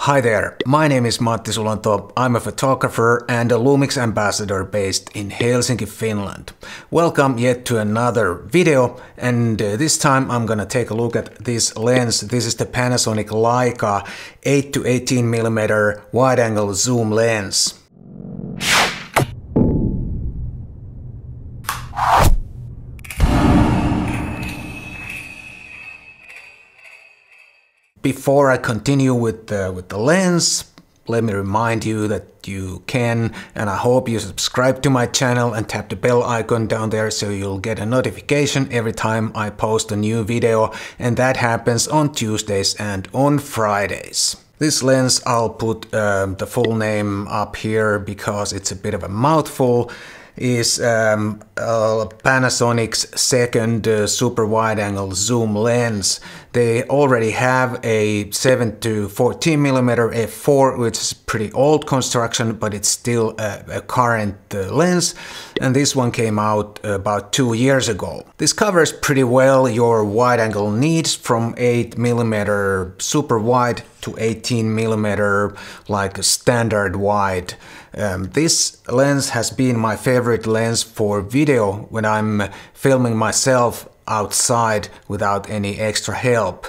Hi there, my name is Matti Sulanto. I'm a photographer and a Lumix ambassador based in Helsinki, Finland. Welcome yet to another video, and this time I'm gonna take a look at this lens. This is the Panasonic Leica 8 to 18mm wide-angle zoom lens. Before I continue with the lens, let me remind you that you can, and I hope you subscribe to my channel and tap the bell icon down there so you'll get a notification every time I post a new video, and that happens on Tuesdays and on Fridays. This lens, I'll put the full name up here because it's a bit of a mouthful, is Panasonic's second super wide-angle zoom lens. They already have a 7 to 14mm f4, which is pretty old construction, but it's still a current lens, and this one came out about 2 years ago. This covers pretty well your wide-angle needs from 8mm super wide to 18mm like a standard wide. This lens has been my favorite lens for video when I'm filming myself outside without any extra help.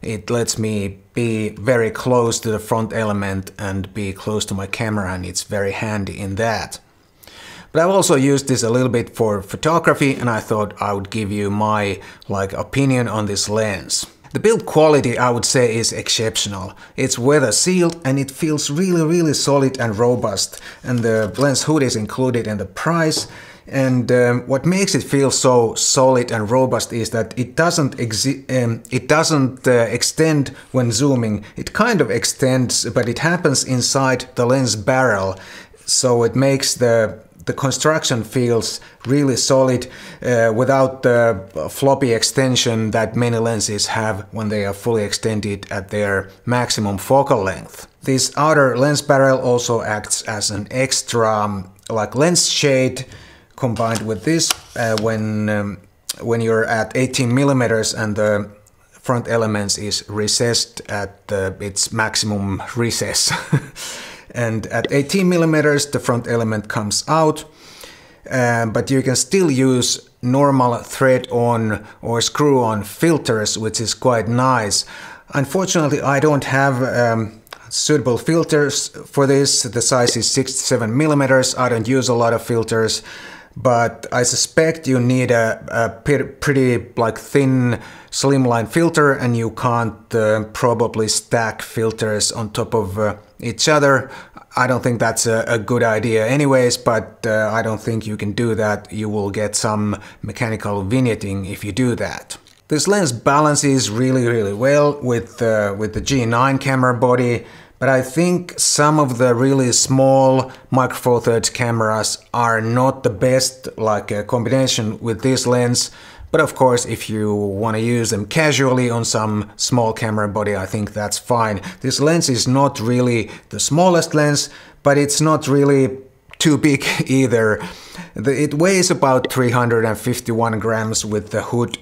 It lets me be very close to the front element and be close to my camera, and it's very handy in that. But I've also used this a little bit for photography, and I thought I would give you my opinion on this lens. The build quality, I would say, is exceptional. It's weather sealed and it feels really solid and robust, and the lens hood is included in the price. And what makes it feel so solid and robust is that it doesn't extend when zooming. It kind of extends, but it happens inside the lens barrel, so it makes the construction feels really solid without the floppy extension that many lenses have when they are fully extended at their maximum focal length. This outer lens barrel also acts as an extra lens shade combined with this when you're at 18mm and the front element is recessed at its maximum recess. And at 18mm the front element comes out, but you can still use normal thread-on or screw-on filters, which is quite nice. Unfortunately, I don't have suitable filters for this. The size is 6 to 7mm. I don't use a lot of filters, but I suspect you need a pretty thin slimline filter, and you can't probably stack filters on top of each other. I don't think that's a good idea anyways, but I don't think you can do that. You will get some mechanical vignetting if you do that. This lens balances really well with the G9 camera body, but I think some of the really small micro four thirds cameras are not the best combination with this lens. But of course, if you want to use them casually on some small camera body, I think that's fine. This lens is not really the smallest lens, but it's not really too big either. It weighs about 351 grams with the hood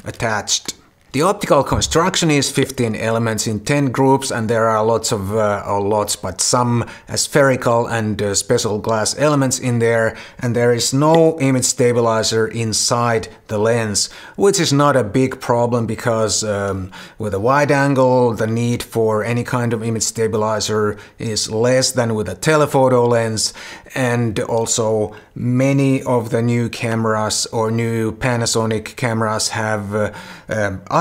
attached. The optical construction is 15 elements in 10 groups, and there are but some spherical and special glass elements in there, and there is no image stabilizer inside the lens, which is not a big problem because with a wide angle the need for any kind of image stabilizer is less than with a telephoto lens, and also many of the new cameras or new Panasonic cameras have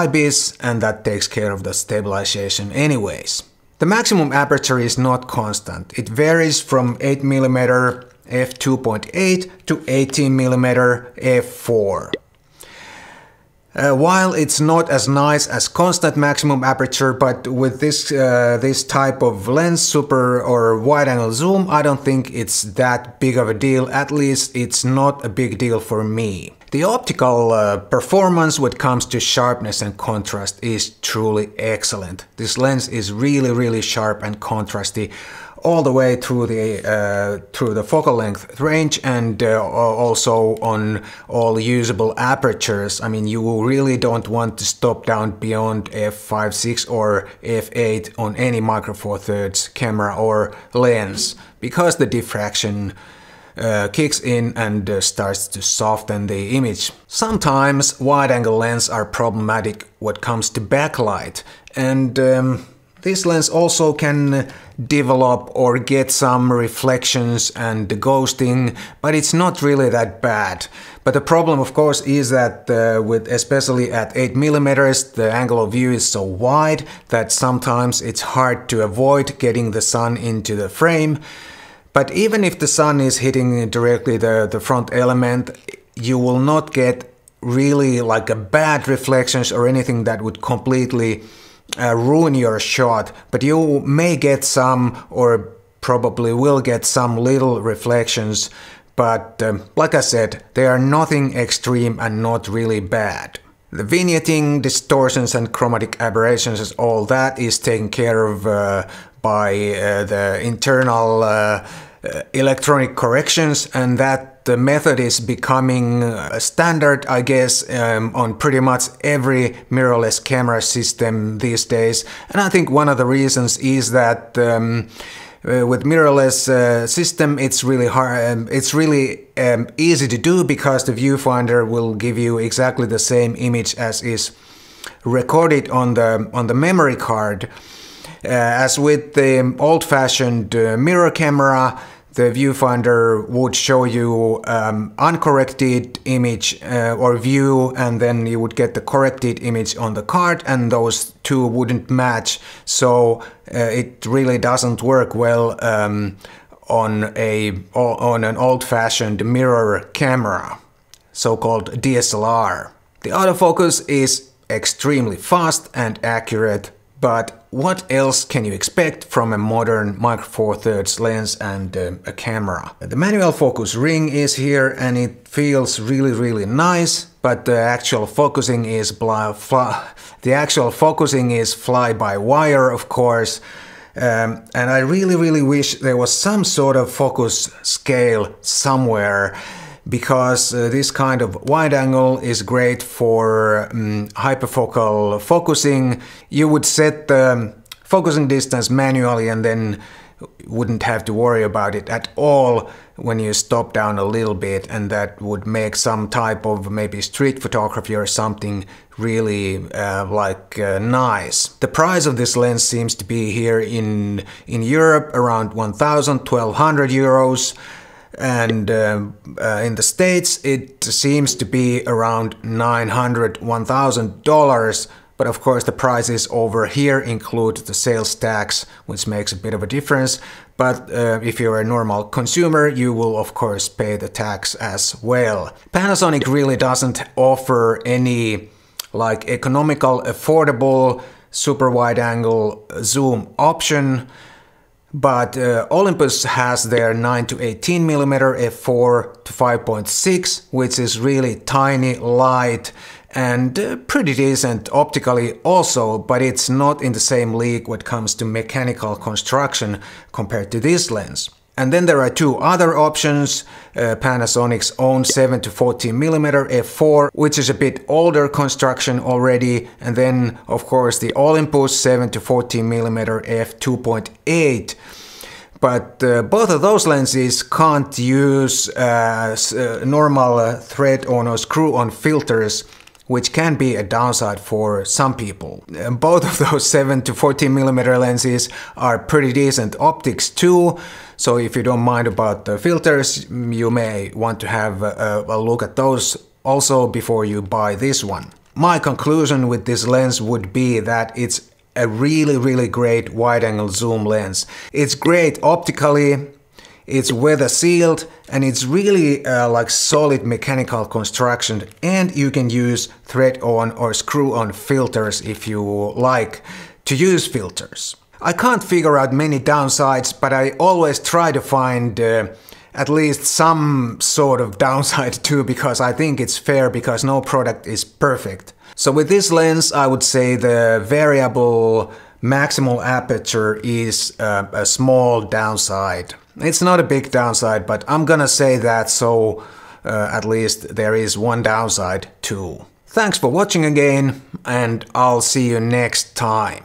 IBIS, and that takes care of the stabilization anyways. The maximum aperture is not constant. It varies from 8mm f2.8 to 18mm f4. While it's not as nice as constant maximum aperture, but with this type of lens, super or wide-angle zoom, I don't think it's that big of a deal. At least it's not a big deal for me. The optical performance when it comes to sharpness and contrast is truly excellent. This lens is really sharp and contrasty. all the way through the focal length range, and also on all usable apertures. I mean, you really don't want to stop down beyond f5.6 or f8 on any Micro Four Thirds camera or lens, because the diffraction kicks in and starts to soften the image. Sometimes wide-angle lenses are problematic when it comes to backlight, and this lens also can develop or get some reflections and ghosting, but it's not really that bad. But the problem, of course, is that especially at 8mm, the angle of view is so wide that sometimes it's hard to avoid getting the sun into the frame. But even if the sun is hitting directly the front element, you will not get really like a bad reflections or anything that would completely ruin your shot. But you may get some, or probably will get some little reflections. But like I said, they are nothing extreme and not really bad. The vignetting, distortions and chromatic aberrations, all that is taken care of by the internal electronic corrections, and that the method is becoming a standard, I guess, on pretty much every mirrorless camera system these days. And I think one of the reasons is that with mirrorless system, it's really hard. It's really easy to do, because the viewfinder will give you exactly the same image as is recorded on the memory card. As with the old-fashioned mirror camera, the viewfinder would show you uncorrected image or view, and then you would get the corrected image on the card, and those two wouldn't match. So it really doesn't work well on an old-fashioned mirror camera, so-called DSLR. The autofocus is extremely fast and accurate. But what else can you expect from a modern Micro Four Thirds lens and a camera? The manual focus ring is here, and it feels really nice, but the actual focusing is fly-by-wire, of course. And I really wish there was some sort of focus scale somewhere, because this kind of wide angle is great for hyperfocal focusing. You would set the focusing distance manually and then wouldn't have to worry about it at all when you stop down a little bit, and that would make some type of maybe street photography or something really nice. The price of this lens seems to be here in Europe around 1,000–1,200 euros. And in the States it seems to be around $900–1,000, but of course the prices over here include the sales tax, which makes a bit of a difference. But if you're a normal consumer, you will of course pay the tax as well. Panasonic really doesn't offer any like economical, affordable, super wide angle zoom option. But Olympus has their 9–18mm f4 to 5.6, which is really tiny, light, and pretty decent optically also, but it's not in the same league when it comes to mechanical construction compared to this lens. And then there are two other options, Panasonic's own 7–14mm f4, which is a bit older construction already, and then of course the Olympus 7–14mm f2.8. But both of those lenses can't use normal thread-on or screw-on filters, which can be a downside for some people. Both of those 7–14mm lenses are pretty decent optics too, so if you don't mind about the filters, you may want to have a look at those also before you buy this one. My conclusion with this lens would be that it's a really great wide-angle zoom lens. It's great optically, it's weather sealed, and it's really like solid mechanical construction, and you can use thread-on or screw-on filters if you like to use filters. I can't figure out many downsides, but I always try to find at least some sort of downside too, because I think it's fair, because no product is perfect. So with this lens, I would say the variable maximal aperture is a small downside. It's not a big downside, but I'm gonna say that, so at least there is one downside too. Thanks for watching again, and I'll see you next time.